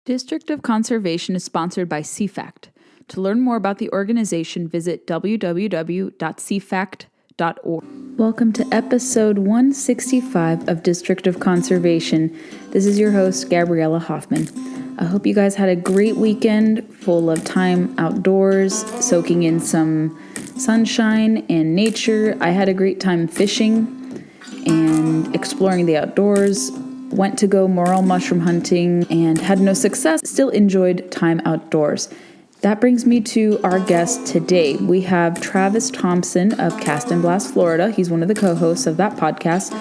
District of Conservation is sponsored by CFACT. To learn more about the organization, visit www.cfact.org. Welcome to episode 165 of District of Conservation. This is your host, Gabriella Hoffman. I hope you guys had a great weekend full of time outdoors, soaking in some sunshine and nature. I had a great time fishing and exploring the outdoors. Went to go morel mushroom hunting and had no success, still enjoyed time outdoors. That brings me to our guest today. We have Travis Thompson of Cast and Blast, Florida. He's one of the co-hosts of that podcast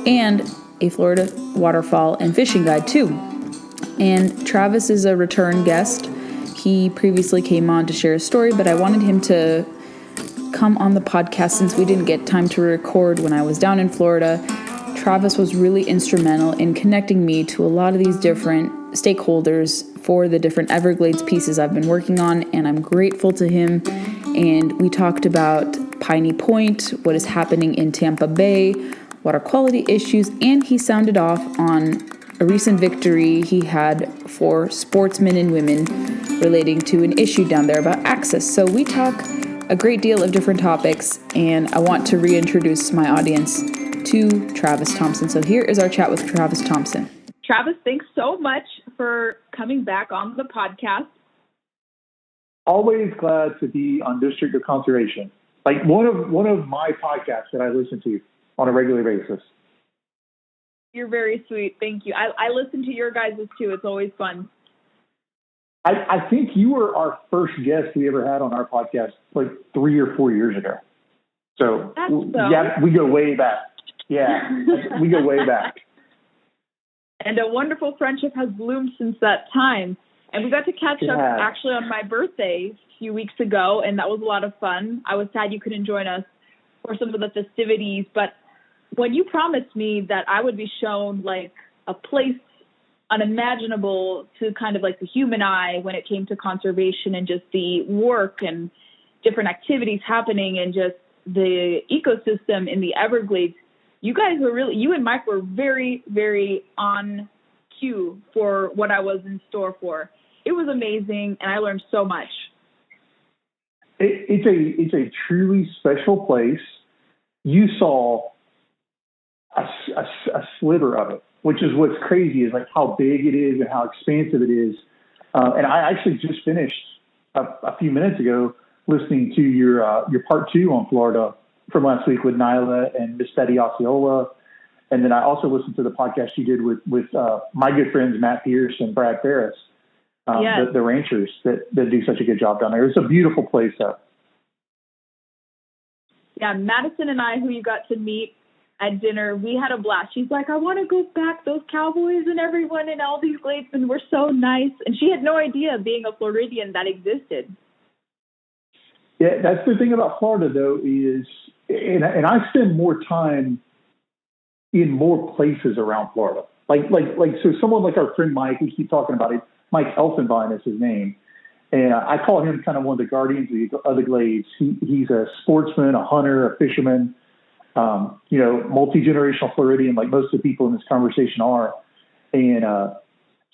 and a Florida waterfall and fishing guide too. And Travis is a return guest. He previously came on to share a story, but I wanted him to come on the podcast since we didn't get time to record when I was down in Florida. Travis was really instrumental in connecting me to a lot of these different stakeholders for the different Everglades pieces I've been working on, and I'm grateful to him. And we talked about Piney Point, what is happening in Tampa Bay, water quality issues, and he sounded off on a recent victory he had for sportsmen and women relating to an issue down there about access. So we talk a great deal of different topics, and I want to reintroduce my audience to Travis Thompson. So here is our chat with Travis Thompson. Travis, thanks so much for coming back on the podcast. Always glad to be on District of Conservation. Like one of my podcasts that I listen to on a regular basis. You're very sweet. Thank you. I listen to your guys' too. It's always fun. I think you were our first guest we ever had on our podcast like 3 or 4 years ago. So yeah, we go way back. Yeah, we go way back. And a wonderful friendship has bloomed since that time. And we got to catch up actually on my birthday a few weeks ago, and that was a lot of fun. I was sad you couldn't join us for some of the festivities, but when you promised me that I would be shown like a place unimaginable to kind of like the human eye when it came to conservation and just the work and different activities happening and just the ecosystem in the Everglades, you and Mike were very, very on cue for what I was in store for. It was amazing, and I learned so much. It's a truly special place. You saw a sliver of it, which is what's crazy is like how big it is and how expansive it is. And I actually just finished a few minutes ago listening to your part 2 on Florida from last week with Nyla and Miss Betty Osceola. And then I also listened to the podcast you did with my good friends, Matt Pierce and Brad Ferris, the ranchers that do such a good job down there. It's a beautiful place though. Yeah, Madison and I, who you got to meet at dinner, we had a blast. She's like, I want to go back. Those cowboys and everyone in all these gladesmen were so nice. And she had no idea, being a Floridian, that existed. Yeah, that's the thing about Florida, though, is, and I spend more time in more places around Florida. So someone like our friend Mike, we keep talking about it, Mike Elfenbein is his name. And I call him kind of one of the guardians of the Glades. He's a sportsman, a hunter, a fisherman, multi-generational Floridian, like most of the people in this conversation are. And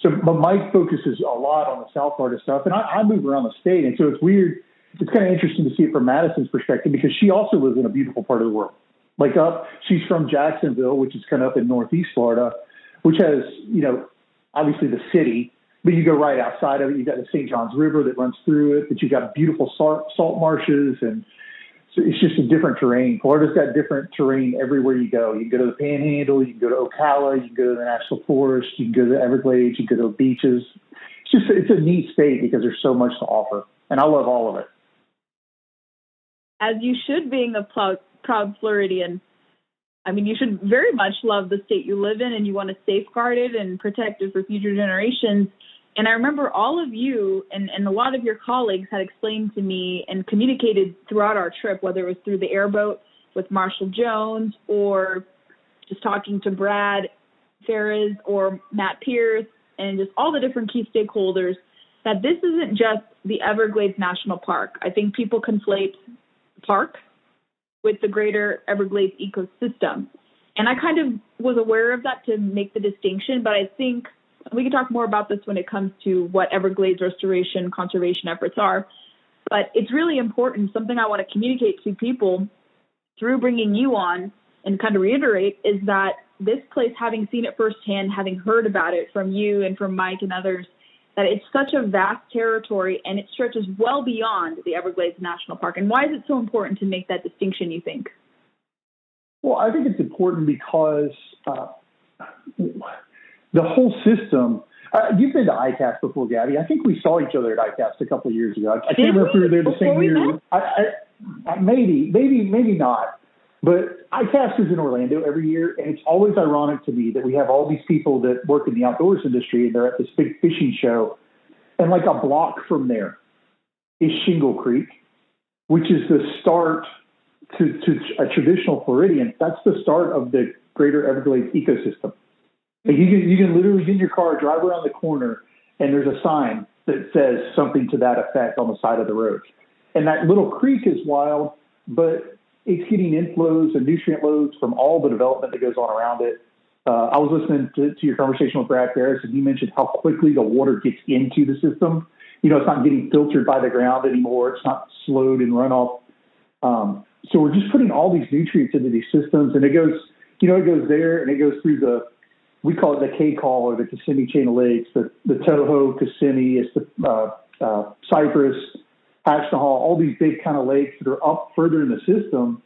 but Mike focuses a lot on the South Florida stuff, and I move around the state. And so it's weird. It's kind of interesting to see it from Madison's perspective because she also lives in a beautiful part of the world. She's from Jacksonville, which is kind of up in Northeast Florida, which has, obviously the city, but you go right outside of it. You've got the St. Johns River that runs through it, but you've got beautiful salt marshes, and so it's just a different terrain. Florida's got different terrain everywhere you go. You can go to the Panhandle, you can go to Ocala, you can go to the National Forest, you can go to the Everglades, you can go to the beaches. It's a neat state because there's so much to offer, and I love all of it. As you should, being a proud Floridian. I mean, you should very much love the state you live in, and you want to safeguard it and protect it for future generations. And I remember all of you and a lot of your colleagues had explained to me and communicated throughout our trip, whether it was through the airboat with Marshall Jones or just talking to Brad Ferris or Matt Pierce and just all the different key stakeholders, that this isn't just the Everglades National Park. I think people conflate park with the greater Everglades ecosystem. And I kind of was aware of that to make the distinction, but I think We can talk more about this when it comes to what Everglades restoration conservation efforts are. But it's really important. Something I want to communicate to people through bringing you on and kind of reiterate is that this place, having seen it firsthand, having heard about it from you and from Mike and others, that it's such a vast territory and it stretches well beyond the Everglades National Park. And why is it so important to make that distinction, you think? Well, I think it's important because the whole system, you've been to ICAST before, Gabby. I think we saw each other at ICAST a couple of years ago. I can't remember if we were there the same year. Maybe not. But ICAST is in Orlando every year, and it's always ironic to me that we have all these people that work in the outdoors industry, and they're at this big fishing show, and like a block from there is Shingle Creek, which is the start to a traditional Floridian. That's the start of the greater Everglades ecosystem. Like you can literally get in your car, drive around the corner, and there's a sign that says something to that effect on the side of the road. And that little creek is wild, but it's getting inflows and nutrient loads from all the development that goes on around it. I was listening to your conversation with Brad Harris, and he mentioned how quickly the water gets into the system. You know, it's not getting filtered by the ground anymore. It's not slowed in runoff. So we're just putting all these nutrients into these systems, and it goes there, and it goes through we call it the K-Call or the Kissimmee Chain of Lakes, the Toho, Kissimmee, it's the Cypress, Hatchnahal, all these big kind of lakes that are up further in the system.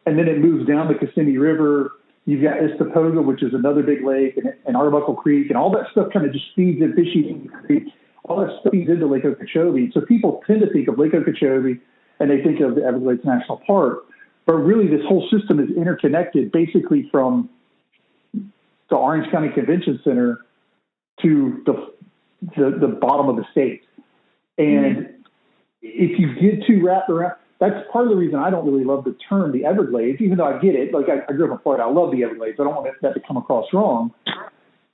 And then it moves down the Kissimmee River. You've got Istapoga, which is another big lake, and Arbuckle Creek, and all that stuff kind of just feeds in Fishing Creek. All that stuff feeds into Lake Okeechobee. So people tend to think of Lake Okeechobee and they think of the Everglades National Park. But really, this whole system is interconnected basically from the Orange County Convention Center to the bottom of the state. And if you get too wrapped around, that's part of the reason I don't really love the term the Everglades, even though I get it. Like I grew up in Florida, I love the Everglades. I don't want that to come across wrong.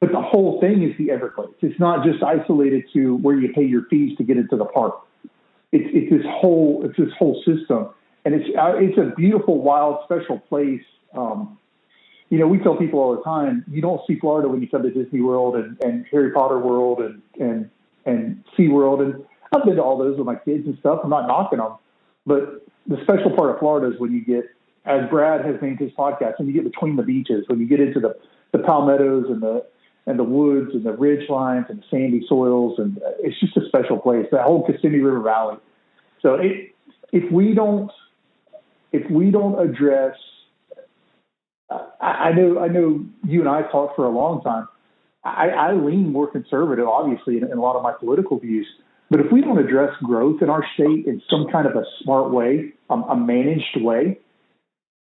But the whole thing is the Everglades. It's not just isolated to where you pay your fees to get into the park. It's this whole system, and it's a beautiful, wild, special place. You know, we tell people all the time, you don't see Florida when you come to Disney World and Harry Potter World and SeaWorld. And I've been to all those with my kids and stuff. I'm not knocking them. But the special part of Florida is when you get, as Brad has named his podcast, when you get between the beaches, when you get into the palmettos and the woods and the ridge lines and the sandy soils, and it's just a special place. That whole Kissimmee River Valley. So if we don't address, I know you and I talked for a long time. I lean more conservative, obviously, in a lot of my political views. But if we don't address growth in our state in some kind of a smart way, a managed way,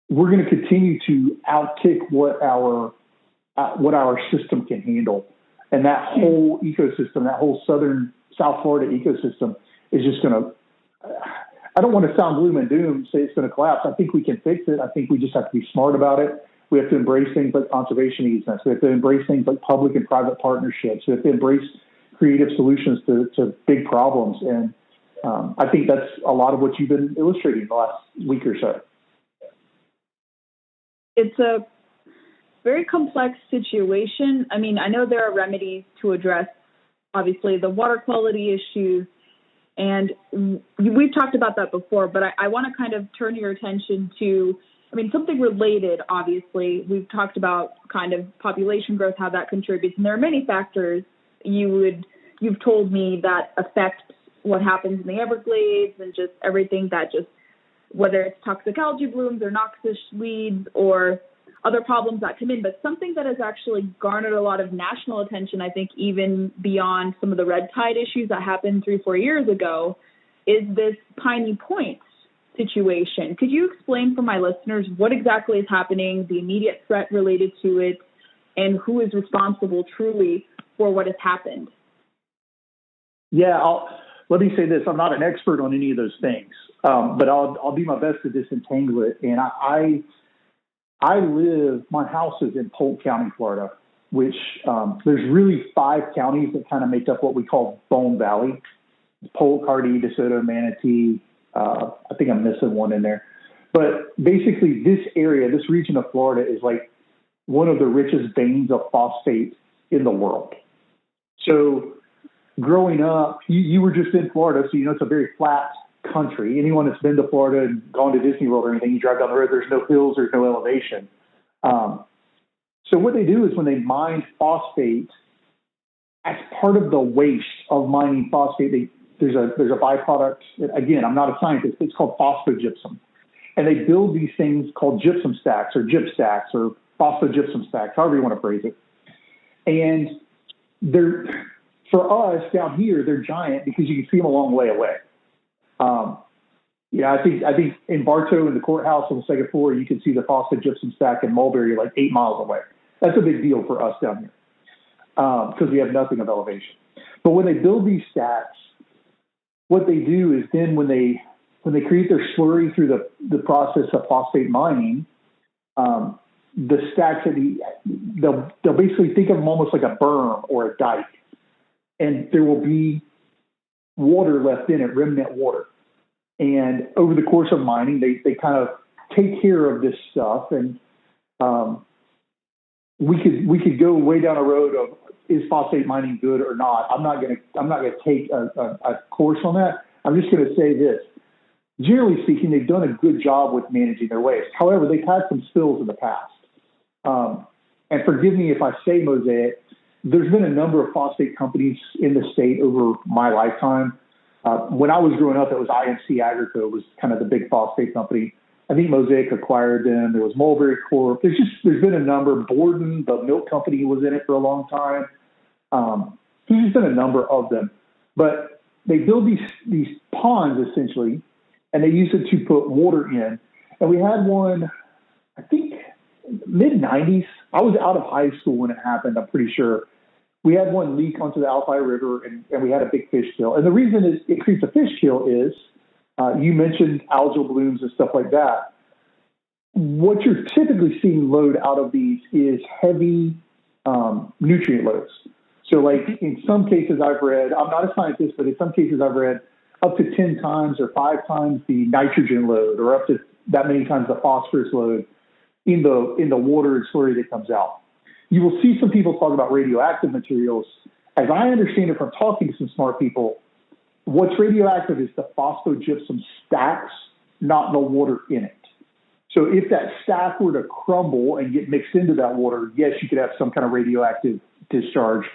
we're going to continue to outkick what our system can handle. And that whole ecosystem, that whole South Florida ecosystem is just going to, I don't want to sound gloom and doom, say it's going to collapse. I think we can fix it. I think we just have to be smart about it. We have to embrace things like conservation easements. We have to embrace things like public and private partnerships. We have to embrace creative solutions to big problems. And I think that's a lot of what you've been illustrating the last week or so. It's a very complex situation. I mean, I know there are remedies to address, obviously, the water quality issues. And we've talked about that before, but I want to kind of turn your attention to, I mean, something related, obviously. We've talked about kind of population growth, how that contributes. And there are many factors you've told me that affect what happens in the Everglades and just everything that just, whether it's toxic algae blooms or noxious weeds or other problems that come in, but something that has actually garnered a lot of national attention, I think even beyond some of the red tide issues that happened 3-4 years ago, is this Piney Point situation. Could you explain for my listeners what exactly is happening, the immediate threat related to it, and who is responsible truly for what has happened? Yeah, let me say this. I'm not an expert on any of those things, but I'll do my best to disentangle it. And my house is in Polk County, Florida, which there's really 5 counties that kind of make up what we call Bone Valley. Polk, Hardee, DeSoto, Manatee. I think I'm missing one in there. But basically this area, this region of Florida is like one of the richest veins of phosphate in the world. So growing up, you were just in Florida, so it's a very flat country. Anyone that's been to Florida and gone to Disney World or anything, you drive down the road, there's no hills, there's no elevation. So what they do is when they mine phosphate, as part of the waste of mining phosphate, there's a byproduct. Again, I'm not a scientist. It's called phosphogypsum. And they build these things called gypsum stacks or gyp stacks or phosphogypsum stacks, however you want to phrase it. And for us down here, they're giant because you can see them a long way away. I think in Bartow in the courthouse on the second floor, you can see the phosphogypsum stack in Mulberry like 8 miles away. That's a big deal for us down here because we have nothing of elevation. But when they build these stacks, what they do is then when they create their slurry through the process of phosphate mining, the stacks they'll basically think of them almost like a berm or a dike, and there will be water left in it, remnant water. And over the course of mining, they kind of take care of this stuff, and we could go way down a road of is phosphate mining good or not. I'm not gonna take a course on that. I'm just going to say this. Generally speaking, they've done a good job with managing their waste. However, they've had some spills in the past. And forgive me if I say Mosaic, there's been a number of phosphate companies in the state over my lifetime. When I was growing up, it was IMC Agrico was kind of the big phosphate company. I think Mosaic acquired them. There was Mulberry Corp. There's been a number. Borden, the milk company, was in it for a long time. There's just been a number of them. But they build these ponds, essentially, and they use it to put water in. And we had one, I think, mid-'90s. I was out of high school when it happened, I'm pretty sure. We had one leak onto the Alphi River, and we had a big fish kill. And the reason it creates a fish kill is, you mentioned algal blooms and stuff like that. What you're typically seeing load out of these is heavy nutrient loads. So like in some cases I've read, I'm not a scientist, but in some cases I've read up to 10 times or 5 times the nitrogen load or up to that many times the phosphorus load in the water and slurry that comes out. You will see some people talk about radioactive materials. As I understand it from talking to some smart people, what's radioactive is the phosphogypsum stacks, not the water in it. So if that stack were to crumble and get mixed into that water, yes, you could have some kind of radioactive discharge.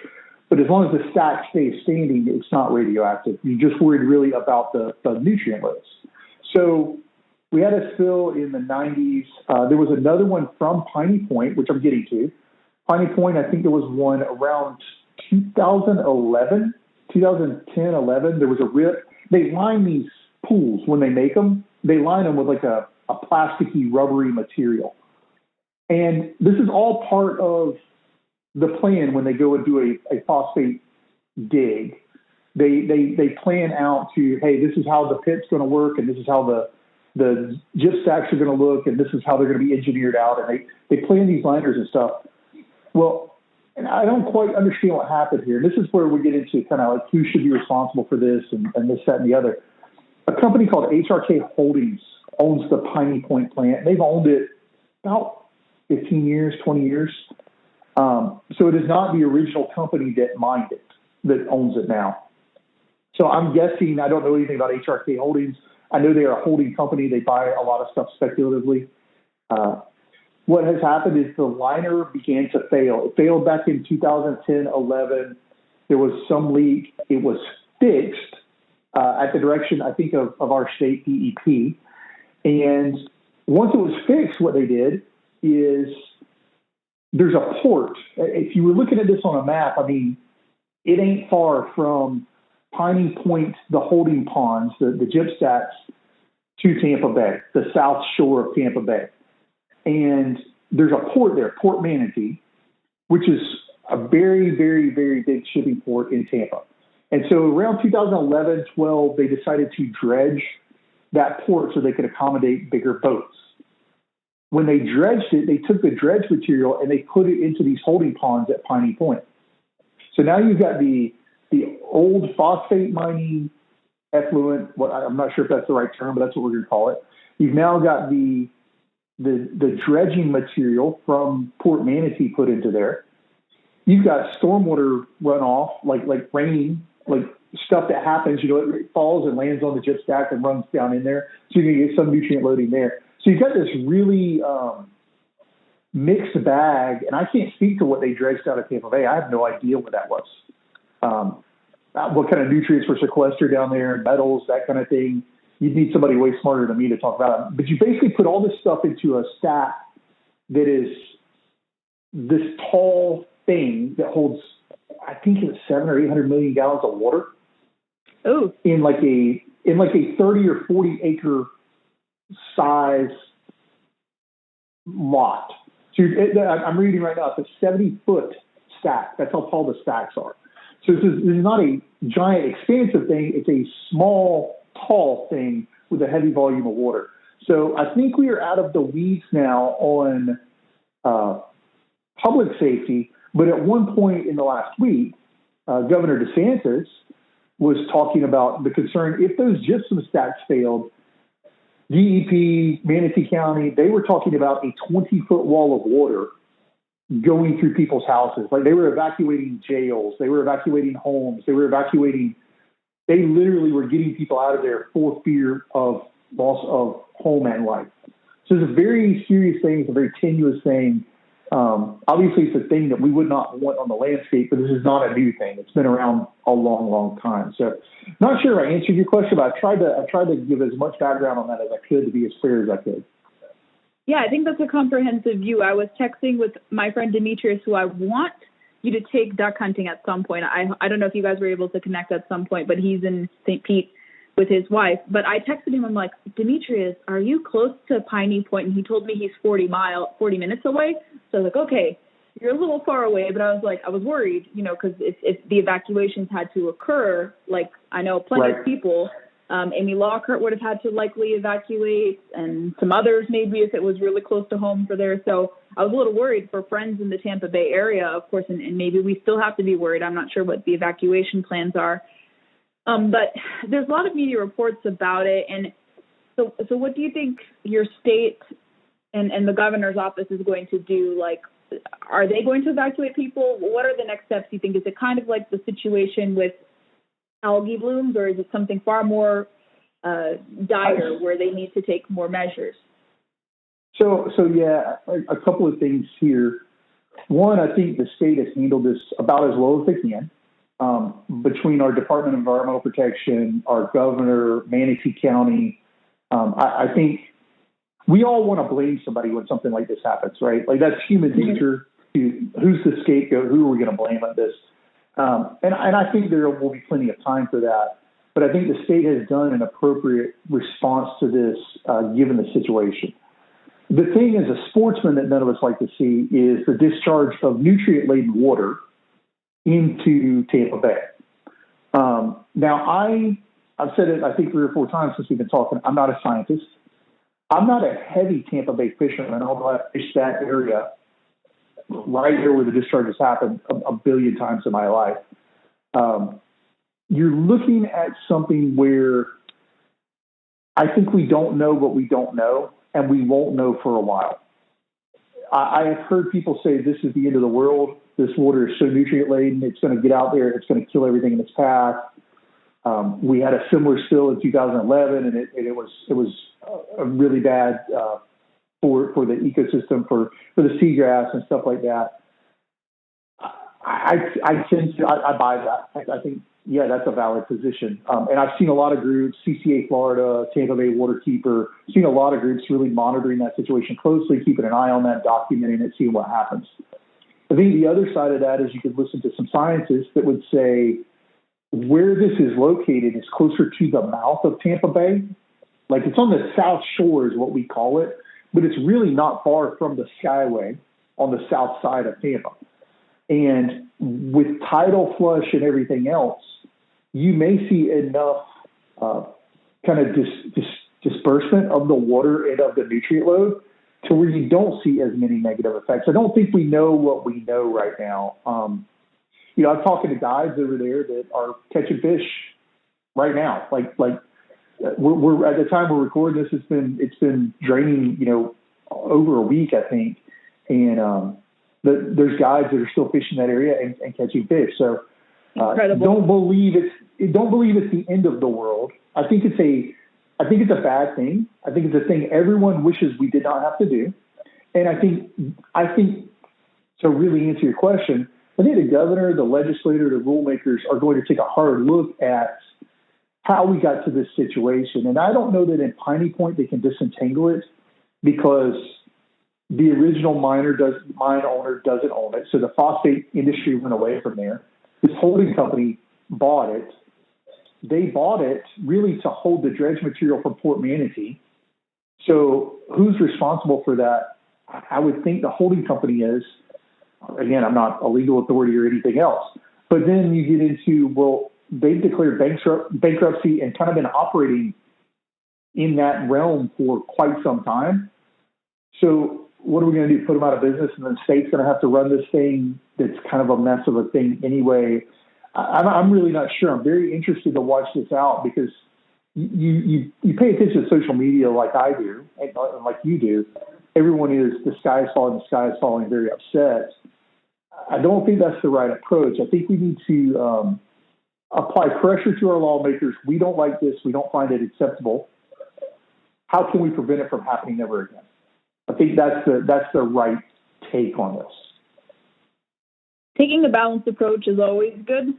But as long as the stack stays standing, it's not radioactive. You're just worried really about the nutrient loads. So we had a spill in the 90s. There was another one from Piney Point, which I'm getting to. Piney Point, I think there was one around 2010, 11. There was a rip. They line these pools when they make them. They line them with like a plasticky, rubbery material. And this is all part of the plan when they go and do a phosphate dig. They plan out to, hey, this is how the pit's going to work, and this is how the gyp stacks are going to look, and this is how they're going to be engineered out. And they plan these liners and stuff. Well, and I don't quite understand what happened here. This is where we get into kind of like who should be responsible for this and this, that, and the other. A company called HRK Holdings owns the Piney Point plant. They've owned it about 15 years, 20 years. So it is not the original company that mined it, that owns it now. So I'm guessing, I don't know anything about HRK Holdings. I know they are a holding company. They buy a lot of stuff speculatively. What has happened is the liner began to fail. It failed back in 2010, 11. There was some leak. It was fixed at the direction, I think, of our state DEP. And once it was fixed, what they did is there's a port. If you were looking at this on a map, I mean, it ain't far from Piney Point, the holding ponds, the gyp stacks, to Tampa Bay, the south shore of Tampa Bay. And there's a port there, Port Manatee, which is a very, very, very big shipping port in Tampa. And so around 2011, 12, they decided to dredge that port so they could accommodate bigger boats. When they dredged it, they took the dredge material and they put it into these holding ponds at Piney Point. So now you've got the old phosphate mining effluent. Well, I'm not sure if that's the right term, but that's what we're going to call it. You've now got the dredging material from Port Manatee put into there. you've got stormwater runoff, like rain, like stuff that happens, it falls and lands on the chip stack and runs down in there. So you're going to get some nutrient loading there. So you've got this really mixed bag, and I can't speak to what they dredged out of Tampa Bay. I have no idea what that was. What kind of nutrients were sequestered down there, metals, that kind of thing. You'd need somebody way smarter than me to talk about it. But you basically put all this stuff into a stack that is this tall thing that holds, I think it's 700 or 800 million gallons of water. Oh. In like a 30 or 40 acre size lot. So I'm reading right now, it's a 70-foot stack. That's how tall the stacks are. So this is not a giant expansive thing. It's a small, tall thing with a heavy volume of water. So I think we are out of the weeds now on public safety. But at one point in the last week, Governor DeSantis was talking about the concern if those gypsum stacks failed. DEP, Manatee County, they were talking about a 20-foot wall of water going through people's houses. Like they were evacuating jails. They were evacuating homes. They literally were getting people out of there for fear of loss of home and life. So it's a very serious thing. It's a very tenuous thing. Obviously, it's a thing that we would not want on the landscape, but this is not a new thing. It's been around a long, long time. So not sure I answered your question, but I tried to give as much background on that as I could to be as clear as I could. Yeah, I think that's a comprehensive view. I was texting with my friend Demetrius, who I want you to take duck hunting at some point. I don't know if you guys were able to connect at some point, but he's in St. Pete with his wife. But I texted him, I'm like, Demetrius, are you close to Piney Point? And he told me he's 40 minutes away. So I was like, okay, you're a little far away. But I was worried, because if the evacuations had to occur, like I know plenty of people, Amy Lockhart would have had to likely evacuate, and some others maybe if it was really close to home for there. So I was a little worried for friends in the Tampa Bay area, of course, and maybe we still have to be worried. I'm not sure what the evacuation plans are. But there's a lot of media reports about it. And so what do you think your state and the governor's office is going to do? Like, are they going to evacuate people? What are the next steps, you think? Is it kind of like the situation with algae blooms, or is it something far more dire where they need to take more measures? So yeah, a couple of things here. One, I think the state has handled this about as well as they can. Between our Department of Environmental Protection, our governor, Manatee County, I think we all want to blame somebody when something like this happens, right? Like that's human nature. Who's the scapegoat? Who are we going to blame on this? And I think there will be plenty of time for that. But I think the state has done an appropriate response to this, given the situation. The thing as a sportsman that none of us like to see is the discharge of nutrient-laden water into Tampa Bay. Now, I've said it, I think 3 or 4 times since we've been talking, I'm not a scientist. I'm not a heavy Tampa Bay fisherman, although I've fished that area right here where the discharges happened a billion times in my life. You're looking at something where I think we don't know what we don't know, and we won't know for a while. I have heard people say this is the end of the world. This water is so nutrient laden, it's going to get out there, it's going to kill everything in its path. We had a similar spill in 2011, and it was a really bad for the ecosystem, for the seagrass and stuff like that. I buy that. I think, yeah, that's a valid position. And I've seen a lot of groups, CCA Florida, Tampa Bay Waterkeeper, seen a lot of groups really monitoring that situation closely, keeping an eye on that, documenting it, seeing what happens. I think the other side of that is you could listen to some scientists that would say where this is located is closer to the mouth of Tampa Bay. Like it's on the south shore is what we call it, but it's really not far from the Skyway on the south side of Tampa. And with tidal flush and everything else, you may see enough kind of disbursement of the water and of the nutrient load to where you don't see as many negative effects. I don't think we know what we know right now. I'm talking to guys over there that are catching fish right now. Like we're at the time we're recording this, it's been draining, over a week, I think. And there's guys that are still fishing that area and catching fish. So don't believe it's the end of the world. I think it's a bad thing. I think it's a thing everyone wishes we did not have to do. And I think to really answer your question, I think the governor, the legislator, the rule makers are going to take a hard look at how we got to this situation. And I don't know that in Piney Point they can disentangle it, because the original mine owner doesn't own it. So the phosphate industry went away from there. This holding company bought it. They bought it really to hold the dredge material from Port Manatee. So who's responsible for that? I would think the holding company is. Again, I'm not a legal authority or anything else. But then you get into, well, they've declared bankruptcy and kind of been operating in that realm for quite some time. So what are we going to do? Put them out of business, and then the state's going to have to run this thing that's kind of a mess of a thing anyway. I'm really not sure. I'm very interested to watch this out, because you pay attention to social media like I do and like you do. Everyone is, the sky is falling, very upset. I don't think that's the right approach. I think we need to apply pressure to our lawmakers. We don't like this. We don't find it acceptable. How can we prevent it from happening ever again? I think that's the right take on this. Taking a balanced approach is always good,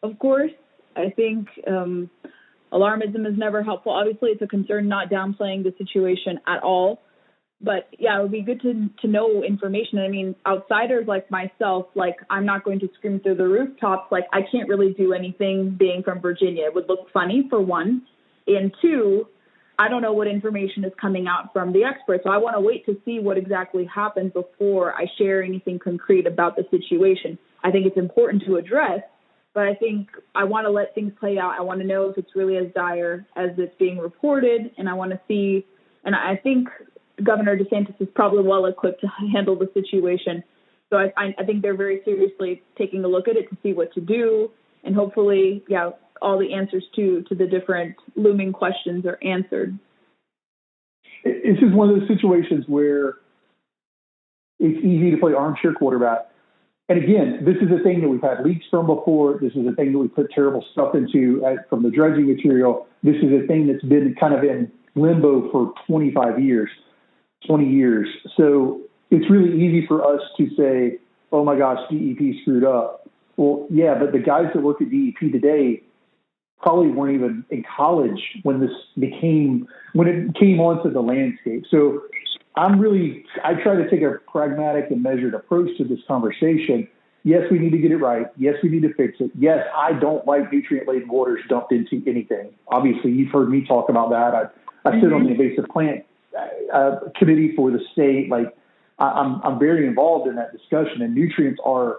of course. I think alarmism is never helpful. Obviously, it's a concern, not downplaying the situation at all. But yeah, it would be good to know information. I mean, outsiders like myself, like, I'm not going to scream through the rooftops. Like, I can't really do anything being from Virginia. It would look funny, for one. And two, I don't know what information is coming out from the experts. So I want to wait to see what exactly happens before I share anything concrete about the situation. I think it's important to address, but I think I want to let things play out. I want to know if it's really as dire as it's being reported, and I want to see, and I think Governor DeSantis is probably well equipped to handle the situation. So I think they're very seriously taking a look at it to see what to do. And hopefully, yeah, all the answers to the different looming questions are answered. This is one of those situations where it's easy to play armchair quarterback. And again, this is a thing that we've had leaks from before. This is a thing that we put terrible stuff into from the dredging material. This is a thing that's been kind of in limbo for 20 years. So it's really easy for us to say, oh my gosh, DEP screwed up. Well, yeah, but the guys that work at DEP today probably weren't even in college when it came onto the landscape. So I try to take a pragmatic and measured approach to this conversation. Yes, we need to get it right. Yes, we need to fix it. Yes, I don't like nutrient-laden waters dumped into anything. Obviously, you've heard me talk about that. I sit on the invasive plant committee for the state. Like, I'm very involved in that discussion, and nutrients are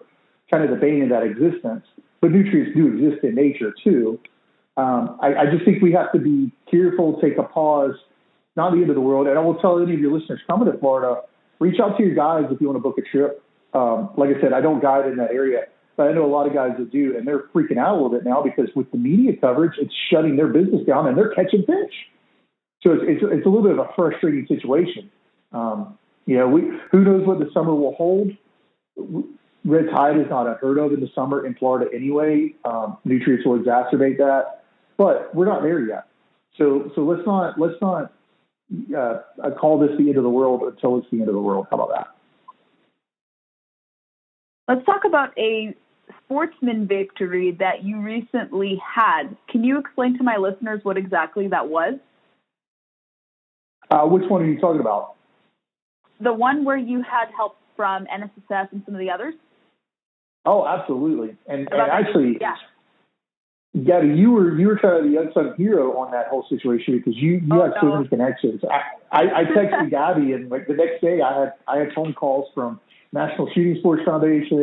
kind of the bane of that existence. But nutrients do exist in nature too. I just think we have to be careful, take a pause, not the end of the world. And I will tell any of your listeners coming to Florida, reach out to your guides if you want to book a trip. Like I said, I don't guide in that area, but I know a lot of guys that do, and they're freaking out a little bit now because with the media coverage, it's shutting their business down and they're catching fish. So it's a little bit of a frustrating situation. Who knows what the summer will hold? Red tide is not unheard of in the summer in Florida anyway. Nutrients will exacerbate that, but we're not there yet. So let's not call this the end of the world until it's the end of the world. How about that? Let's talk about a sportsman victory that you recently had. Can you explain to my listeners what exactly that was? Which one are you talking about? The one where you had help from NSSF and some of the others? Oh, absolutely. And actually, Gabby, you were kind of the unsung hero on that whole situation because you have so many connections. I texted Gabby, and like the next day I had phone calls from National Shooting Sports Foundation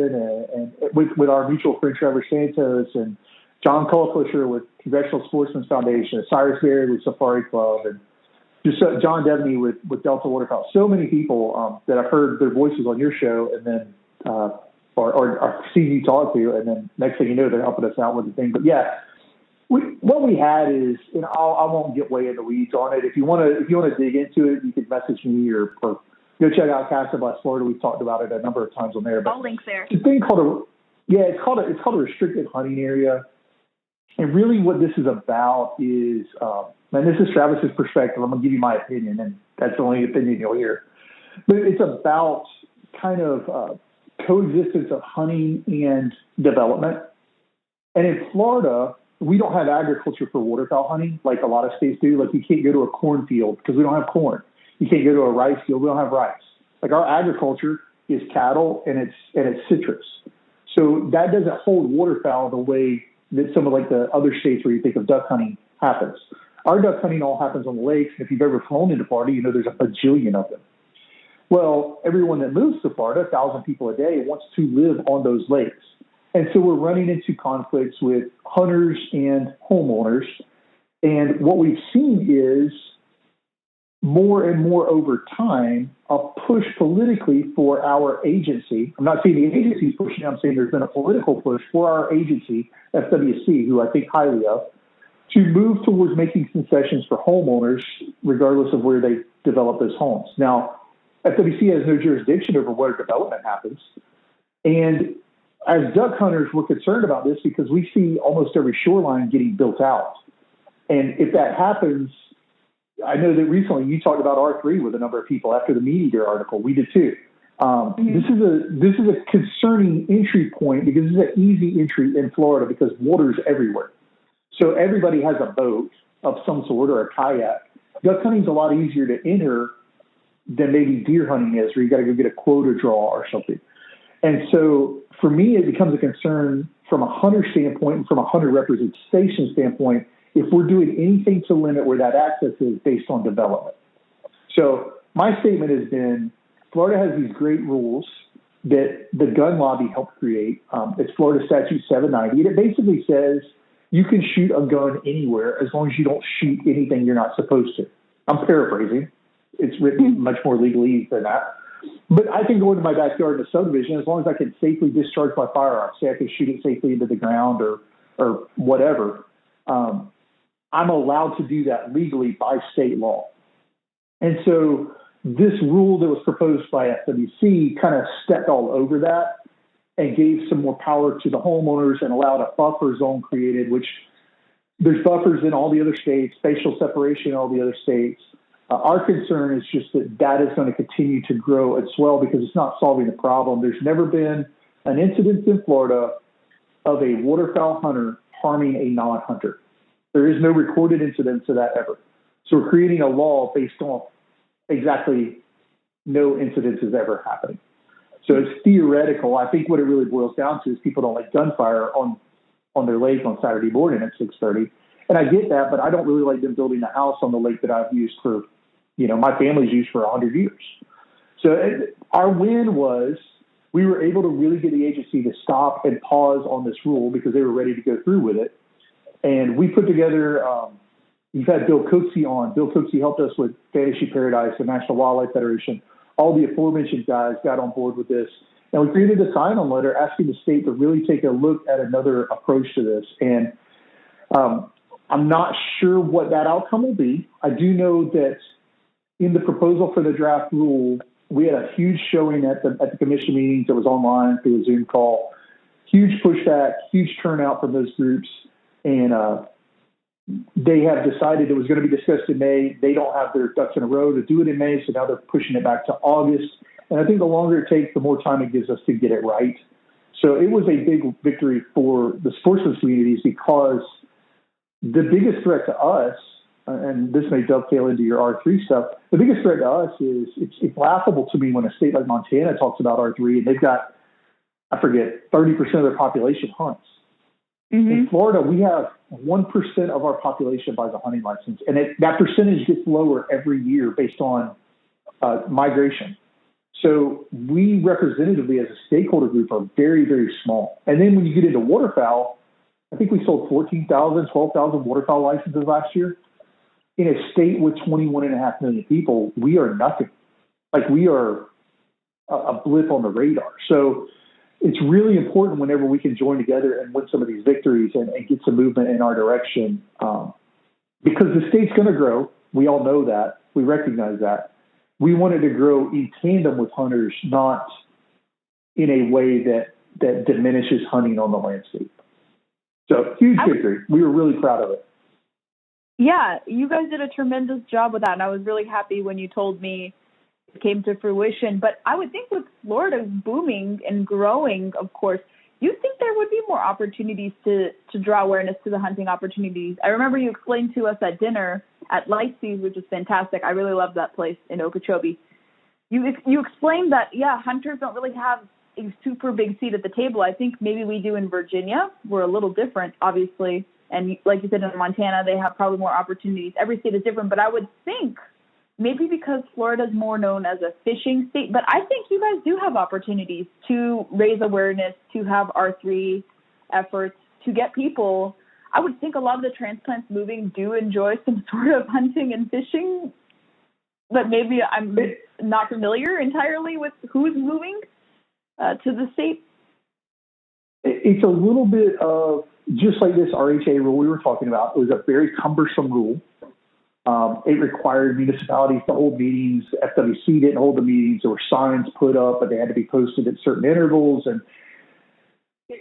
and with our mutual friend Trevor Santos and John Culfisher with Congressional Sportsmen's Foundation, Cyrus Berry with Safari Club, and just John Devney with Delta Waterfowl. So many people that I've heard their voices on your show, and then or seen you talk to, and then next thing you know, they're helping us out with the thing. But yeah, what we had is, I won't get way in the weeds on it. If you want to dig into it, you can message me or Go check out Casa Blast, Florida. We've talked about it a number of times on there. But I'll link there. It's a thing called it's called a restricted hunting area. And really what this is about is, and this is Travis's perspective. I'm going to give you my opinion, and that's the only opinion you'll hear. But it's about kind of coexistence of hunting and development. And in Florida, we don't have agriculture for waterfowl hunting like a lot of states do. Like, you can't go to a cornfield because we don't have corn. You can't go to a rice field. We don't have rice. Like, our agriculture is cattle and it's citrus. So that doesn't hold waterfowl the way that some of like the other states where you think of duck hunting happens. Our duck hunting all happens on the lakes. If you've ever flown into Florida, you know there's a bajillion of them. Well, everyone that moves to Florida, 1,000 people a day, wants to live on those lakes. And so we're running into conflicts with hunters and homeowners. And what we've seen is more and more over time, a push politically for our agency. I'm not saying the agency is pushing, I'm saying there's been a political push for our agency, FWC, who I think highly of, to move towards making concessions for homeowners, regardless of where they develop those homes. Now, FWC has no jurisdiction over where development happens. And as duck hunters, we're concerned about this because we see almost every shoreline getting built out. And if that happens, I know that recently you talked about R3 with a number of people after the Meat Eater article. We did too. This is a concerning entry point because it's an easy entry in Florida because water's everywhere. So everybody has a boat of some sort or a kayak. Duck hunting's a lot easier to enter than maybe deer hunting is, where you got to go get a quota draw or something. And so for me, it becomes a concern from a hunter standpoint and from a hunter representation standpoint if we're doing anything to limit where that access is based on development. So my statement has been, Florida has these great rules that the gun lobby helped create. It's Florida Statute 790. And it basically says you can shoot a gun anywhere as long as you don't shoot anything you're not supposed to. I'm paraphrasing. It's written much more legalese than that. But I can go into my backyard in a subdivision as long as I can safely discharge my firearm. Say I can shoot it safely into the ground or whatever. I'm allowed to do that legally by state law. And so this rule that was proposed by FWC kind of stepped all over that and gave some more power to the homeowners and allowed a buffer zone created, which there's buffers in all the other states, spatial separation in all the other states. Our concern is just that is going to continue to grow and swell because it's not solving the problem. There's never been an incident in Florida of a waterfowl hunter harming a non-hunter. There is no recorded incidents of that ever. So we're creating a law based on exactly no incidences ever happening. So it's theoretical. I think what it really boils down to is people don't like gunfire on their lake on Saturday morning at 6:30. And I get that, but I don't really like them building a house on the lake that I've used for, my family's used for 100 years. So our win was we were able to really get the agency to stop and pause on this rule because they were ready to go through with it. And we put together, you've had Bill Cooksey on. Bill Cooksey helped us with Fantasy Paradise, the National Wildlife Federation. All the aforementioned guys got on board with this. And we created a sign-on letter asking the state to really take a look at another approach to this. And I'm not sure what that outcome will be. I do know that in the proposal for the draft rule, we had a huge showing at the commission meetings. It was online through a Zoom call. Huge pushback, huge turnout from those groups. And they have decided it was going to be discussed in May. They don't have their ducks in a row to do it in May, so now they're pushing it back to August. And I think the longer it takes, the more time it gives us to get it right. So it was a big victory for the sportsman communities because the biggest threat to us, and this may dovetail into your R3 stuff, the biggest threat to us is it's laughable to me when a state like Montana talks about R3 and they've got, 30% of their population hunts. Mm-hmm. In Florida, we have 1% of our population buys a hunting license, and that percentage gets lower every year based on migration. So we representatively as a stakeholder group are very, very small. And then when you get into waterfowl, I think we sold 14,000, 12,000 waterfowl licenses last year. In a state with 21.5 million people, we are nothing. Like we are a blip on the radar. So it's really important whenever we can join together and win some of these victories and get some movement in our direction because the state's going to grow. We all know that. We recognize that. we wanted to grow in tandem with hunters, not in a way that diminishes hunting on the landscape. So huge victory. We were really proud of it. Yeah, you guys did a tremendous job with that, and I was really happy when you told me it came to fruition. But I would think with Florida booming and growing, of course, you think there would be more opportunities to draw awareness to the hunting opportunities. I remember you explained to us at dinner at Lightspeed, which is fantastic. I really love that place in Okeechobee. You explained that, yeah, hunters don't really have a super big seat at the table. I think maybe we do in Virginia. We're a little different, obviously. And like you said, in Montana, they have probably more opportunities. Every state is different. But I would think maybe because Florida is more known as a fishing state, but I think you guys do have opportunities to raise awareness, to have R3 efforts, to get people. I would think a lot of the transplants moving do enjoy some sort of hunting and fishing, but maybe I'm not familiar entirely with who's moving to the state. It's a little bit of, just like this RHA rule we were talking about, it was a very cumbersome rule. It required municipalities to hold meetings. FWC didn't hold the meetings. There were signs put up, but they had to be posted at certain intervals. And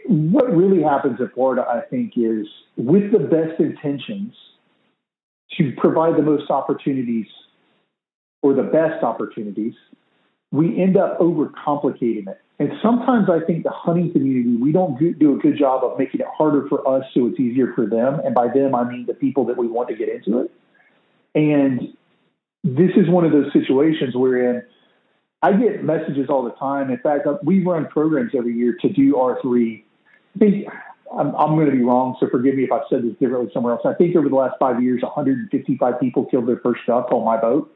what really happens in Florida, I think, is with the best intentions to provide the most opportunities or the best opportunities, we end up overcomplicating it. And sometimes I think the hunting community, we don't do a good job of making it harder for us so it's easier for them. And by them, I mean the people that we want to get into it. And this is one of those situations wherein I get messages all the time. In fact, we run programs every year to do R3. I think I'm going to be wrong, so forgive me if I've said this differently somewhere else. I think over the last 5 years, 155 people killed their first duck on my boat.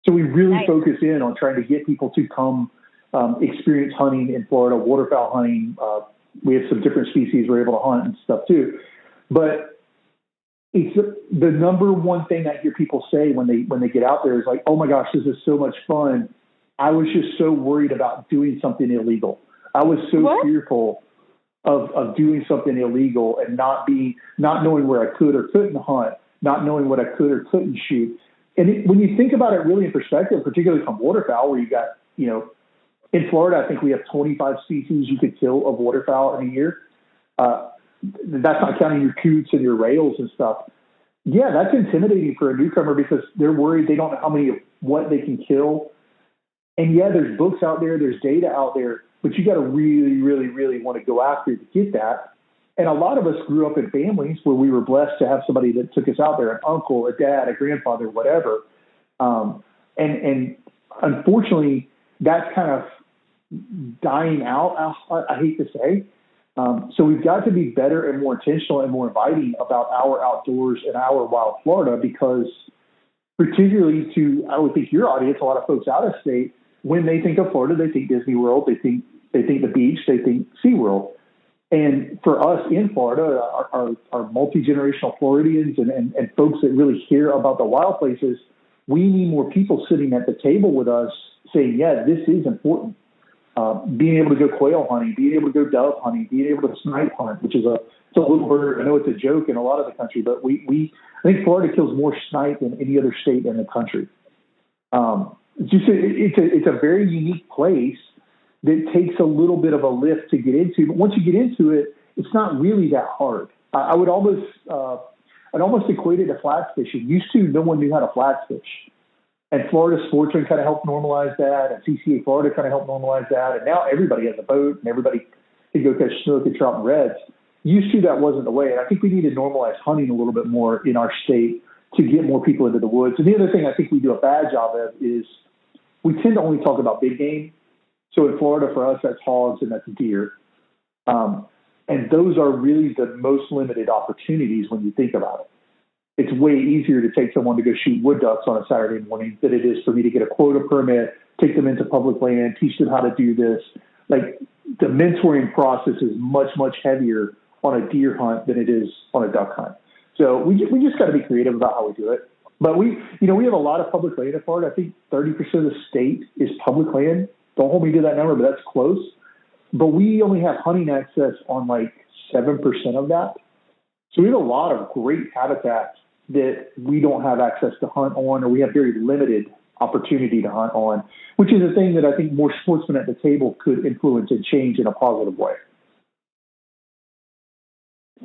So we really focus in on trying to get people to come experience hunting in Florida, waterfowl hunting. We have some different species we're able to hunt and stuff too. But it's the number one thing I hear people say when they get out there is like, oh my gosh, this is so much fun. I was just so worried about doing something illegal. I was so fearful of doing something illegal and not knowing where I could or couldn't hunt, not knowing what I could or couldn't shoot. And when you think about it really in perspective, particularly from waterfowl, where you got, in Florida, I think we have 25 species you could kill of waterfowl in a year. That's not counting your coots and your rails and stuff. Yeah, that's intimidating for a newcomer because they're worried they don't know how many of what they can kill. And yeah, there's books out there, there's data out there, but you got to really, really, really want to go after to get that. And a lot of us grew up in families where we were blessed to have somebody that took us out there, an uncle, a dad, a grandfather, whatever. And unfortunately, that's kind of dying out, I hate to say. So we've got to be better and more intentional and more inviting about our outdoors and our wild Florida, because particularly to, I would think, your audience, a lot of folks out of state, when they think of Florida, they think Disney World, they think the beach, they think SeaWorld. And for us in Florida, our multi-generational Floridians and folks that really care about the wild places, we need more people sitting at the table with us saying, yeah, this is important. Being able to go quail hunting, being able to go dove hunting, being able to snipe hunt, which is it's a little bird. I know it's a joke in a lot of the country, but I think Florida kills more snipe than any other state in the country. It's a very unique place that takes a little bit of a lift to get into. But once you get into it, it's not really that hard. I'd almost equate it to flats fishing. Used to, no one knew how to flats fish. And Florida Sportsman kind of helped normalize that, and CCA Florida kind of helped normalize that. And now everybody has a boat, and everybody can go catch snook and trout and reds. Used to, that wasn't the way. And I think we need to normalize hunting a little bit more in our state to get more people into the woods. And the other thing I think we do a bad job of is we tend to only talk about big game. So in Florida, for us, that's hogs and that's deer. And those are really the most limited opportunities when you think about it. It's way easier to take someone to go shoot wood ducks on a Saturday morning than it is for me to get a quota permit, take them into public land, teach them how to do this. Like, the mentoring process is much, much heavier on a deer hunt than it is on a duck hunt. So we just got to be creative about how we do it. But we have a lot of public land in Florida. I think 30% of the state is public land. Don't hold me to that number, but that's close. But we only have hunting access on like 7% of that. So we have a lot of great habitat that we don't have access to hunt on, or we have very limited opportunity to hunt on, which is a thing that I think more sportsmen at the table could influence and change in a positive way.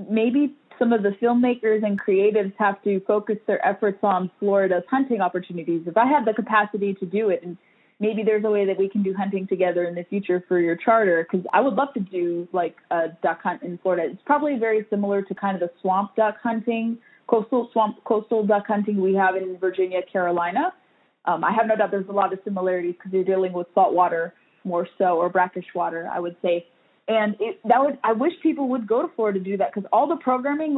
Maybe some of the filmmakers and creatives have to focus their efforts on Florida's hunting opportunities. If I had the capacity to do it, and maybe there's a way that we can do hunting together in the future for your charter, because I would love to do like a duck hunt in Florida. It's probably very similar to kind of the swamp duck hunting, coastal duck hunting we have in Virginia, Carolina. I have no doubt there's a lot of similarities because you're dealing with salt water more so, or brackish water, I would say. And I wish people would go to Florida to do that, because all the programming,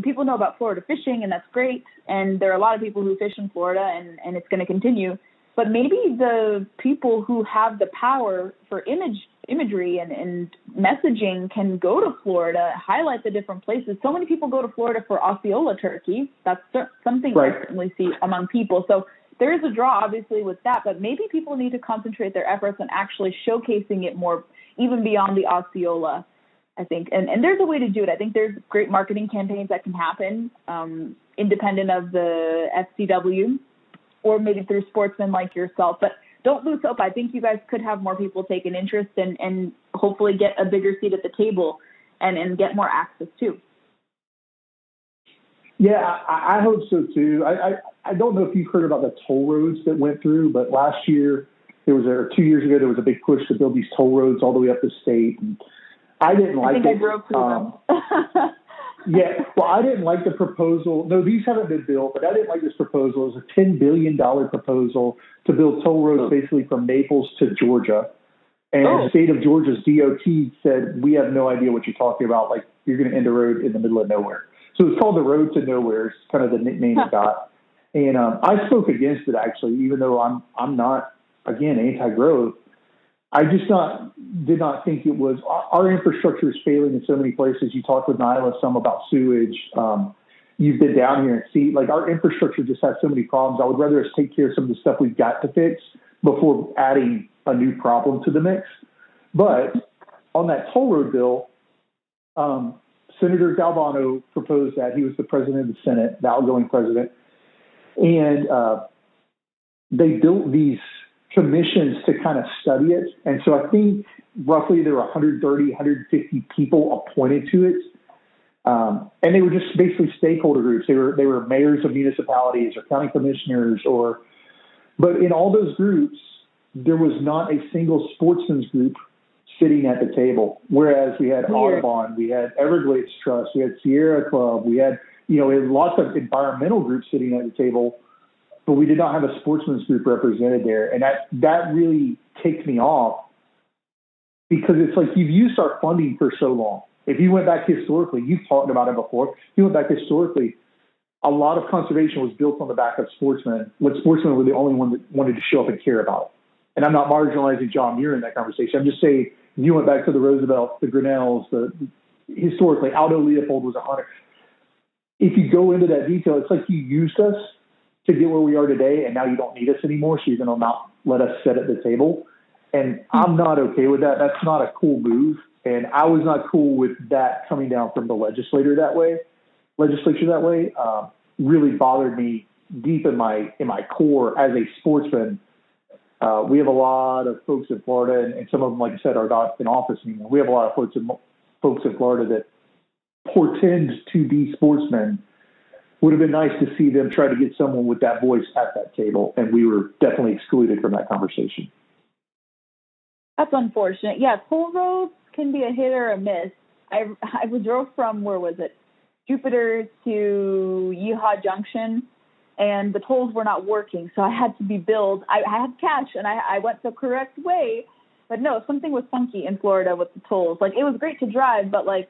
people know about Florida fishing, and that's great. And there are a lot of people who fish in Florida, and it's going to continue. But maybe the people who have the power for imagery and messaging can go to Florida, highlight the different places. So many people go to Florida for Osceola turkey. That's something I certainly see among people. So there is a draw, obviously, with that. But maybe people need to concentrate their efforts on actually showcasing it more, even beyond the Osceola, I think. And there's a way to do it. I think there's great marketing campaigns that can happen independent of the FCW, or maybe through sportsmen like yourself. But don't lose hope. I think you guys could have more people take an interest and hopefully get a bigger seat at the table and get more access too. Yeah, I hope so too. I don't know if you've heard about the toll roads that went through, but last year, 2 years ago, there was a big push to build these toll roads all the way up the state. And I didn't like it. I drove through them. Yeah, well, I didn't like the proposal. No, these haven't been built, but I didn't like this proposal. It was a $10 billion proposal to build toll roads basically from Naples to Georgia. And the state of Georgia's DOT said, we have no idea what you're talking about. Like, you're going to end a road in the middle of nowhere. So it's called the Road to Nowhere. It's kind of the nickname it got. And I spoke against it, actually, even though I'm not, again, anti-growth. I just did not think it was. Our infrastructure is failing in so many places. You talked with Nyla some about sewage. You've been down here and see, like, our infrastructure just has so many problems. I would rather us take care of some of the stuff we've got to fix before adding a new problem to the mix. But on that toll road bill, Senator Galvano proposed that. He was the president of the Senate, the outgoing president. And they built these commissions to kind of study it. And so I think roughly there were 130, 150 people appointed to it. And they were just basically stakeholder groups. They were mayors of municipalities or county commissioners but in all those groups, there was not a single sportsman's group sitting at the table. Whereas we had Audubon, we had Everglades Trust, we had Sierra Club, we had lots of environmental groups sitting at the table, but we did not have a sportsman's group represented there. And that really ticked me off, because it's like you've used our funding for so long. If you went back historically, you've talked about it before, you went back historically, a lot of conservation was built on the back of sportsmen, when sportsmen were the only one that wanted to show up and care about it. And I'm not marginalizing John Muir in that conversation. I'm just saying, you went back to the Roosevelt, the Grinnells, historically, Aldo Leopold was a hunter. If you go into that detail, it's like you used us to get where we are today, and now you don't need us anymore, so you're going to not let us sit at the table. And I'm not okay with that. That's not a cool move. And I was not cool with that coming down from the legislature that way. Really bothered me deep in my core as a sportsman. We have a lot of folks in Florida, and some of them, like I said, are not in office anymore. We have a lot of folks in Florida that portend to be sportsmen. Would have been nice to see them try to get someone with that voice at that table, and we were definitely excluded from that conversation. That's unfortunate. Yeah, toll roads can be a hit or a miss. I drove from, where was it, Jupiter to Yeehaw Junction, and the tolls were not working, so I had to be billed. I had cash, and I went the correct way, but no, something was funky in Florida with the tolls. Like, it was great to drive, but, like,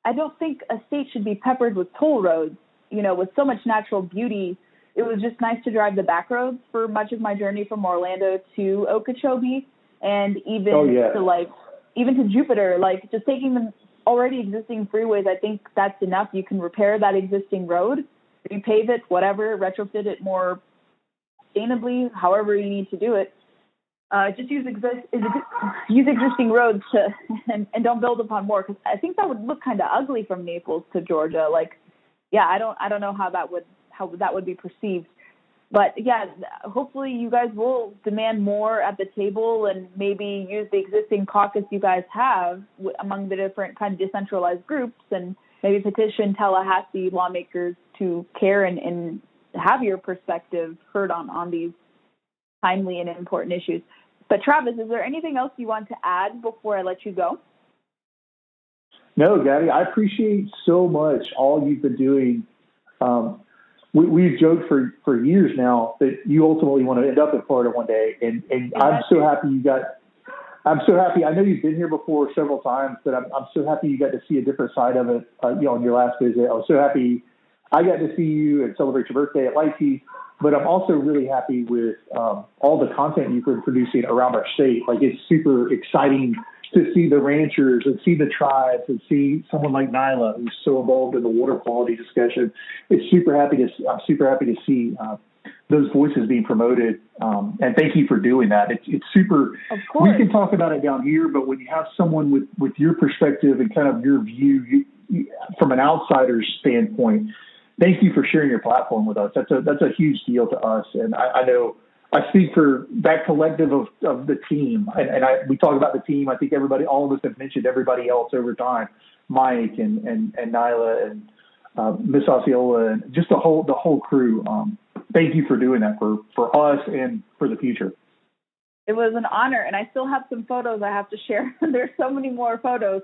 I don't think a state should be peppered with toll roads. With so much natural beauty, it was just nice to drive the back roads for much of my journey from Orlando to Okeechobee, and even to Jupiter. Like, just taking the already existing freeways, I think that's enough. You can repair that existing road, repave it, whatever, retrofit it more sustainably, however you need to do it. Just use existing roads and don't build upon more, because I think that would look kind of ugly from Naples to Georgia. Like, yeah, I don't know how that would be perceived. But yeah, hopefully you guys will demand more at the table and maybe use the existing caucus you guys have among the different kind of decentralized groups, and maybe petition Tallahassee lawmakers to care and have your perspective heard on these timely and important issues. But Travis, is there anything else you want to add before I let you go? No, Gabby, I appreciate so much all you've been doing. We've joked for years now that you ultimately want to end up in Florida one day, and I'm so happy I'm so happy. I know you've been here before several times, but I'm so happy you got to see a different side of it. On your last visit, I was so happy I got to see you and celebrate your birthday at Lightsey. But I'm also really happy with all the content you've been producing around our state. Like, it's super exciting to see the ranchers and see the tribes and see someone like Nyla, who's so involved in the water quality discussion. I'm super happy to see those voices being promoted. And thank you for doing that. It's super. Of course. We can talk about it down here, but when you have someone with your perspective and kind of your view from an outsider's standpoint, thank you for sharing your platform with us. That's a huge deal to us. And I know I speak for that collective of the team. And we talk about the team. I think all of us have mentioned everybody else over time, Mike and Nyla and Miss Osceola and just the whole crew. Thank you for doing that for us and for the future. It was an honor. And I still have some photos I have to share. There's so many more photos.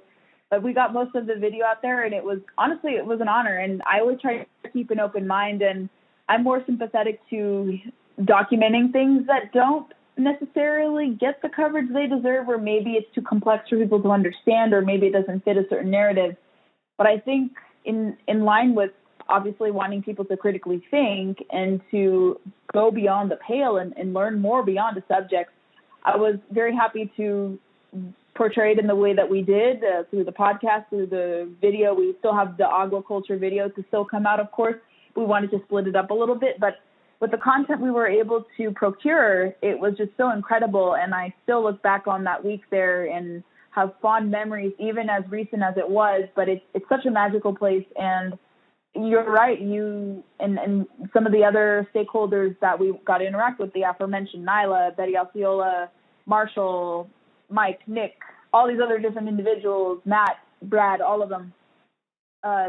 But we got most of the video out there, and it was an honor. And I always try to keep an open mind, and I'm more sympathetic to documenting things that don't necessarily get the coverage they deserve, or maybe it's too complex for people to understand, or maybe it doesn't fit a certain narrative. But I think in line with obviously wanting people to critically think and to go beyond the pale and learn more beyond the subject, I was very happy to portrayed in the way that we did through the podcast, through the video. We still have the aquaculture video to still come out, of course. We wanted to split it up a little bit, but with the content we were able to procure, it was just so incredible. And I still look back on that week there and have fond memories, even as recent as it was, but it's such a magical place. And you're right, you and some of the other stakeholders that we got to interact with, the aforementioned Nyla, Betty Osceola, Marshall, Mike, Nick, all these other different individuals, Matt, Brad, all of them,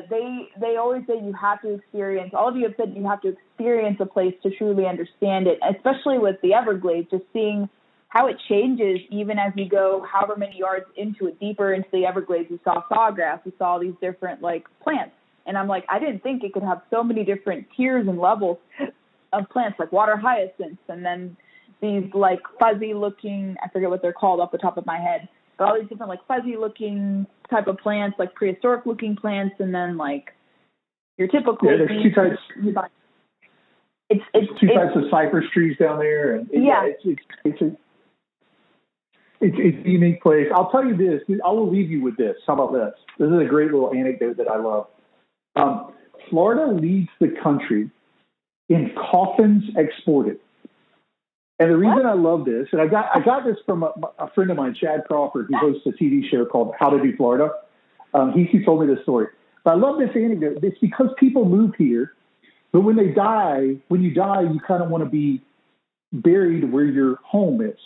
they always say you have to experience, all of you have said you have to experience a place to truly understand it, especially with the Everglades, just seeing how it changes even as you go however many yards into it, deeper into the Everglades. We saw sawgrass, we saw these different plants. And I'm like, I didn't think it could have so many different tiers and levels of plants, like water hyacinths, and then these fuzzy looking, I forget what they're called off the top of my head, but all these different fuzzy looking type of plants, prehistoric looking plants, and then your typical. Yeah, there's two types. It's two types of cypress trees down there, and it's a unique place. I'll tell you this. I will leave you with this. How about this? This is a great little anecdote that I love. Florida leads the country in coffins exported. And the reason I love this, and I got this from a friend of mine, Chad Crawford, who hosts a TV show called How to Do Florida. He told me this story. But I love this anecdote. It's because people move here, but when you die, you kind of want to be buried where your home is.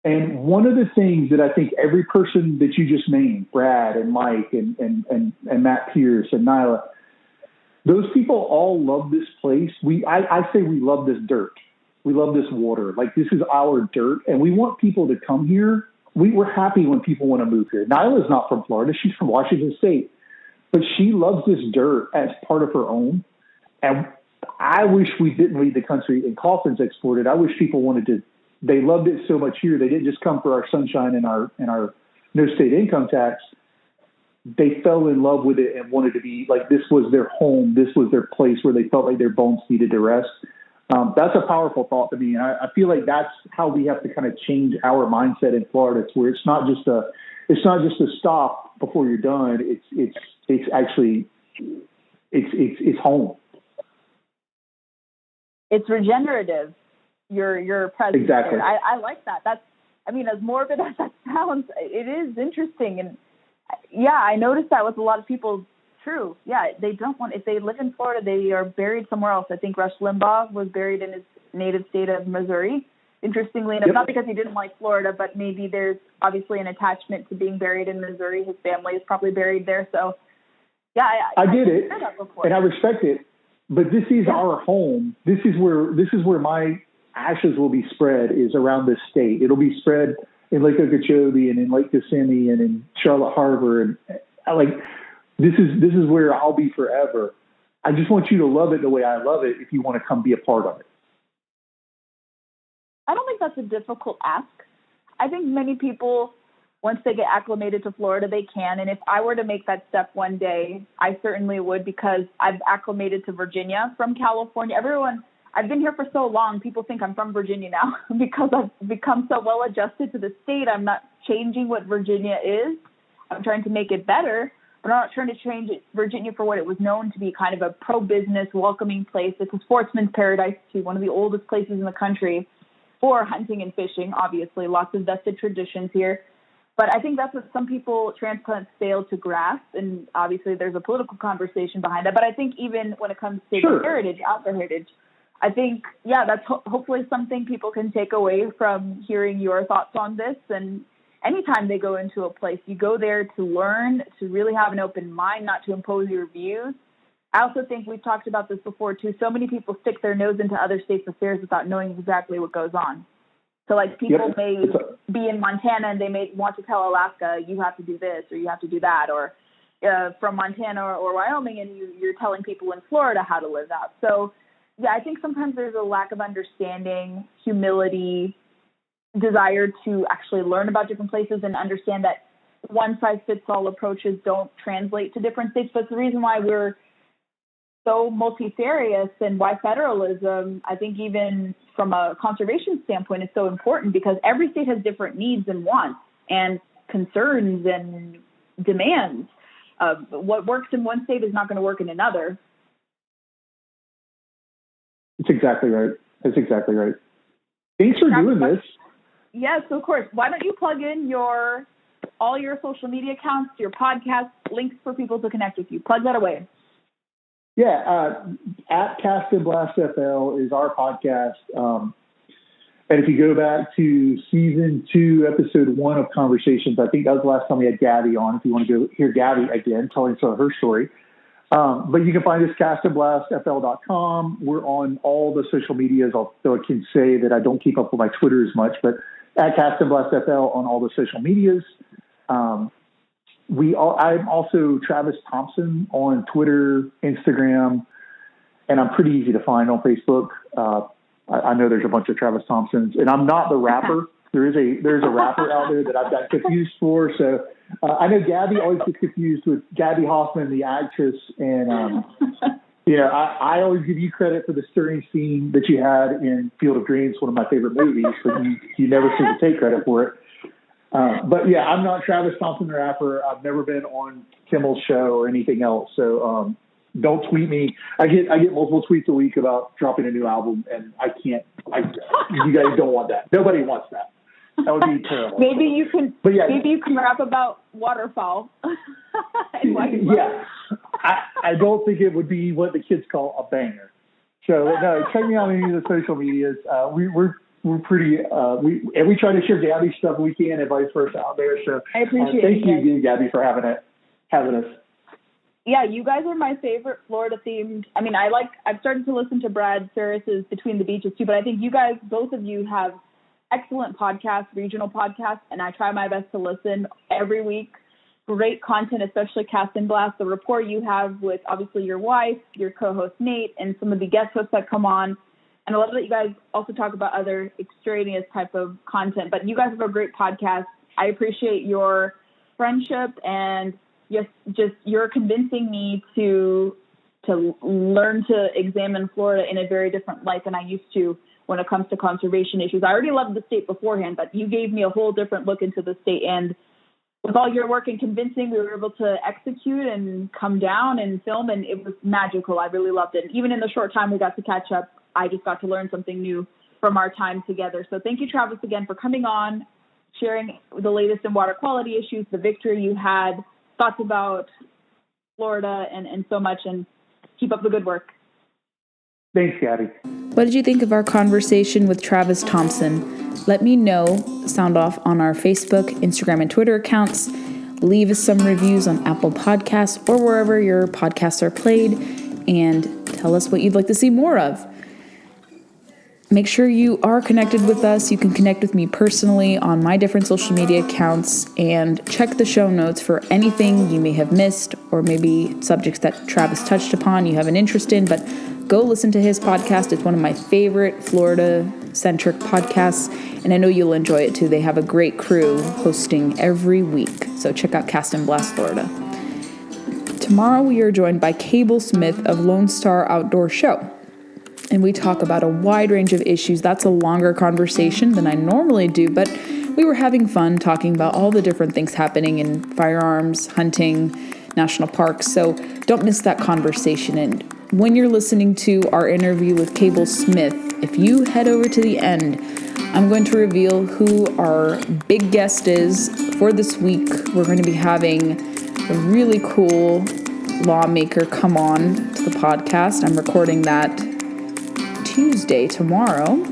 And one of the things that I think every person that you just named, Brad and Mike and Matt Pierce and Nyla, those people all love this place. I say we love this dirt. We love this water. This is our dirt, and we want people to come here. We're happy when people want to move here. Nyla's not from Florida. She's from Washington State. But she loves this dirt as part of her own. And I wish we didn't lead the country in coffins exported. I wish people they loved it so much here. They didn't just come for our sunshine and our no state income tax. They fell in love with it and wanted to be this was their home. This was their place where they felt like their bones needed to rest. That's a powerful thought to me. And I feel like that's how we have to kind of change our mindset in Florida. It's where it's not just a stop before you're done. It's actually home. It's regenerative. Your presence. Exactly. There. I like that. That's, as morbid as that sounds, it is interesting. And yeah, I noticed that with a lot of people true. Yeah, they don't want, if they live in Florida, they are buried somewhere else. I think Rush Limbaugh was buried in his native state of Missouri. Interestingly enough, not because he didn't like Florida, but maybe there's obviously an attachment to being buried in Missouri. His family is probably buried there. So, yeah, I get it, and I respect it. But this is our home. This is where my ashes will be spread, is around this state. It'll be spread in Lake Okeechobee and in Lake Kissimmee and in Charlotte Harbor, and this is where I'll be forever. I just want you to love it the way I love it if you want to come be a part of it. I don't think that's a difficult ask. I think many people, once they get acclimated to Florida, they can. And if I were to make that step one day, I certainly would, because I've acclimated to Virginia from California. I've been here for so long, people think I'm from Virginia now because I've become so well adjusted to the state. I'm not changing what Virginia is. I'm trying to make it better, but I'm not trying to change Virginia for what it was known to be, kind of a pro-business, welcoming place. It's a sportsman's paradise, too, one of the oldest places in the country for hunting and fishing, obviously. Lots of vested traditions here. But I think that's what some people, transplants, fail to grasp. And obviously there's a political conversation behind that. But I think even when it comes to the heritage, outdoor heritage, I think, that's hopefully something people can take away from hearing your thoughts on this. And anytime they go into a place, you go there to learn, to really have an open mind, not to impose your views. I also think we've talked about this before, too. So many people stick their nose into other states' affairs without knowing exactly what goes on. So, people may be in Montana and they may want to tell Alaska, you have to do this or you have to do that, or from Montana or Wyoming, and you're telling people in Florida how to live out. So, I think sometimes there's a lack of understanding, humility, desire to actually learn about different places and understand that one-size-fits-all approaches don't translate to different states. But it's the reason why we're so multifarious and why federalism, I think even from a conservation standpoint, is so important, because every state has different needs and wants and concerns and demands. What works in one state is not going to work in another. That's exactly right. Thanks for doing this. Yes, of course. Why don't you plug in all your social media accounts, your podcast, links for people to connect with you? Plug that away. Yeah, at Cast and Blast FL is our podcast. And if you go back to season 2, episode 1 of Conversations, I think that was the last time we had Gabby on. If you want to go hear Gabby again, telling some of her story. But you can find us castandblastfl.com. We're on all the social medias, although I can say that I don't keep up with my Twitter as much, but at Cast and Blast FL on all the social medias. I'm also Travis Thompson on Twitter, Instagram, and I'm pretty easy to find on Facebook. I know there's a bunch of Travis Thompsons, and I'm not the rapper. There's a rapper out there that I've got confused for. So I know Gabby always gets confused with Gabby Hoffman, the actress, and I always give you credit for the stirring scene that you had in Field of Dreams, one of my favorite movies, but you never seem to take credit for it. But yeah, I'm not Travis Thompson, the rapper. I've never been on Kimmel's show or anything else. So don't tweet me. I get multiple tweets a week about dropping a new album, and you guys don't want that. Nobody wants that. That would be terrible. Maybe you can rap about waterfowl. Yeah, I don't think it would be what the kids call a banger. So no, check me out on any of the social medias. We're pretty, we try to share Gabby stuff we can and vice versa out there. So I appreciate it. Thank you again, Gabby, for having us. Yeah, you guys are my favorite Florida themed. I mean, I've started to listen to Brad Ferris's Between the Beaches too, but I think you guys, both of you, have excellent podcasts, regional podcasts, and I try my best to listen every week. Great content, especially Cast and Blast, the rapport you have with obviously your wife, your co-host Nate, and some of the guest hosts that come on. And I love that you guys also talk about other extraneous type of content, but you guys have a great podcast. I appreciate your friendship and just you're convincing me to learn to examine Florida in a very different light than I used to when it comes to conservation issues. I already loved the state beforehand, but you gave me a whole different look into the state. And with all your work and convincing, we were able to execute and come down and film, and it was magical. I really loved it. Even in the short time we got to catch up, I just got to learn something new from our time together. So thank you, Travis, again for coming on, sharing the latest in water quality issues, the victory you had, thoughts about Florida and so much, and keep up the good work. Thanks, Gabby. What did you think of our conversation with Travis Thompson? Let me know. Sound off on our Facebook, Instagram, and Twitter accounts. Leave us some reviews on Apple Podcasts or wherever your podcasts are played, and tell us what you'd like to see more of. Make sure you are connected with us. You can connect with me personally on my different social media accounts, and check the show notes for anything you may have missed, or maybe subjects that Travis touched upon you have an interest in. But go listen to his podcast. It's one of my favorite Florida-centric podcasts, and I know you'll enjoy it too. They have a great crew hosting every week. So check out Cast and Blast Florida. Tomorrow we are joined by Cable Smith of Lone Star Outdoor Show, and we talk about a wide range of issues. That's a longer conversation than I normally do, but we were having fun talking about all the different things happening in firearms, hunting, national parks. So don't miss that conversation. And when you're listening to our interview with Cable Smith, if you head over to the end, I'm going to reveal who our big guest is for this week. We're going to be having a really cool lawmaker come on to the podcast. I'm recording that Tuesday, tomorrow,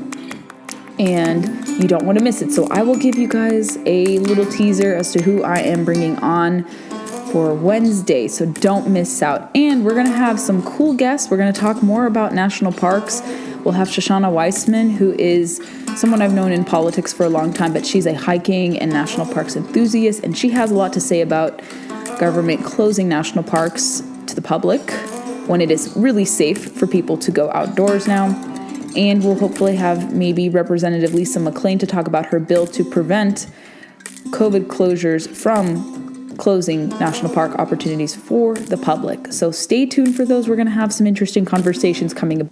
and you don't want to miss it. So I will give you guys a little teaser as to who I am bringing on for Wednesday, so don't miss out. And we're going to have some cool guests. We're going to talk more about national parks. We'll have Shoshana Weissman, who is someone I've known in politics for a long time, but she's a hiking and national parks enthusiast, and she has a lot to say about government closing national parks to the public when it is really safe for people to go outdoors now. And we'll hopefully have maybe Representative Lisa McClain to talk about her bill to prevent COVID closures from closing national park opportunities for the public. So stay tuned for those. We're going to have some interesting conversations coming up.